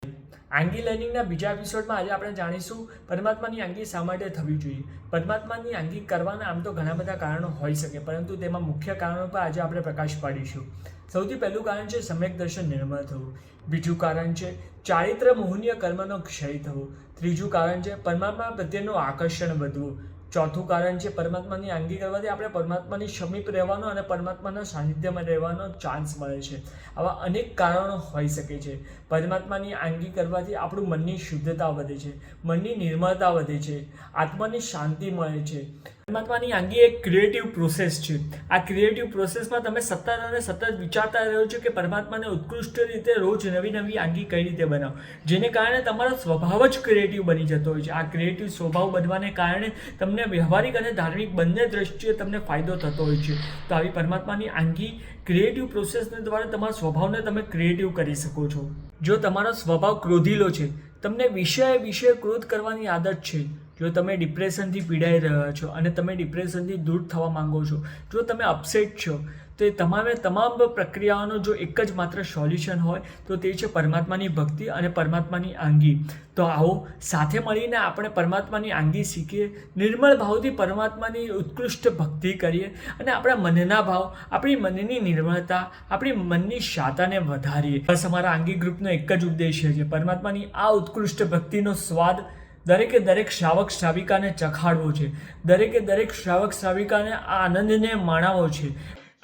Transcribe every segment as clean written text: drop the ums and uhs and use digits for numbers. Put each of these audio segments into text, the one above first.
આંગી લર્નિંગના બીજા એપિસોડમાં આજે આપણે જાણીશું પરમાત્માની આંગી શા માટે થવી જોઈએ. પરમાત્માની આંગી કરવાના આમ તો ઘણા બધા કારણો હોઈ શકે, પરંતુ તેમાં મુખ્ય કારણો પર આજે આપણે પ્રકાશ પાડીશું. સૌથી પહેલું કારણ છે સમ્યક દર્શન નિર્મળ થવું. બીજું કારણ છે ચારિત્ર મોહનીય કર્મનો ક્ષય થવો. ત્રીજું કારણ છે પરમાત્મા પ્રત્યેનું આકર્ષણ વધવું. ચોથું કારણ છે પરમાત્માની આંગી કરવાથી આપણે પરમાત્માની સમીપ રહેવાનો અને પરમાત્માના સાનિધ્યમાં રહેવાનો ચાન્સ મળે છે. આવા અનેક કારણો હોઈ શકે છે. પરમાત્માની આંગી કરવાથી આપણું મનની શુદ્ધતા વધે છે, મનની નિર્મળતા વધે છે, આત્માની શાંતિ મળે છે. પરમાત્માની આંગી એક ક્રિએટિવ પ્રોસેસ છે. આ ક્રિએટિવ પ્રોસેસમાં તમે સતત અને સતત વિચારતા રહો છો કે પરમાત્માને ઉત્કૃષ્ટ રીતે રોજ નવી નવી આંગી કઈ રીતે બનાવો, જેને કારણે તમારો સ્વભાવ જ ક્રિએટિવ બની જતો હોય છે. આ ક્રિએટિવ સ્વભાવ બનવાને કારણે તમને વ્યવહારિક અને ધાર્મિક બંને દ્રષ્ટિએ તમને ફાયદો થતો હોય છે. તો આવી પરમાત્માની આંગી ક્રિએટિવ પ્રોસેસને દ્વારા તમારા સ્વભાવને તમે ક્રિએટિવ કરી શકો છો. જો તમારો સ્વભાવ ક્રોધીલો છે, તમને વિષય ક્રોધ કરવાની આદત છે, જો તમે ડિપ્રેશનથી પીડાઈ રહ્યા છો અને તમે ડિપ્રેશનથી દૂર થવા માંગો છો, જો તમે અપસેટ છો, તો એ તમામ પ્રક્રિયાઓનો જો એક જ માત્ર સોલ્યુશન હોય તો તે છે પરમાત્માની ભક્તિ અને પરમાત્માની આંગી. તો આવો સાથે મળીને આપણે પરમાત્માની આંગી શીખીએ, નિર્મળ ભાવથી પરમાત્માની ઉત્કૃષ્ટ ભક્તિ કરીએ અને આપણા મનના ભાવ, આપણી મનની નિર્મળતા, આપણી મનની શાતાને વધારીએ. બસ અમારા આંગી ગ્રુપનો એક જ ઉદ્દેશ્ય છે પરમાત્માની આ ઉત્કૃષ્ટ ભક્તિનો સ્વાદ દરેકે દરેક શ્રાવક શ્રાવિકાને ચખાડવો છે, દરેકે દરેક શ્રાવક શ્રાવિકાને આ આનંદને માણવો છે.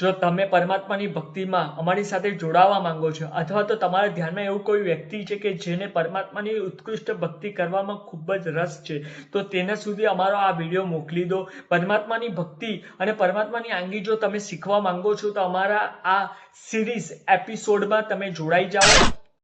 જો તમે પરમાત્માની ભક્તિમાં અમારી સાથે જોડાવા માંગો છો, અથવા તો તમારા ધ્યાનમાં એવું કોઈ વ્યક્તિ છે કે જેને પરમાત્માની ઉત્કૃષ્ટ ભક્તિ કરવામાં ખૂબ જ રસ છે, તો તેના સુધી અમારો આ વિડીયો મોકલી દો. પરમાત્માની ભક્તિ અને પરમાત્માની આંગી જો તમે શીખવા માંગો છો તો અમારા આ સિરીઝ એપિસોડમાં તમે જોડાઈ જાઓ.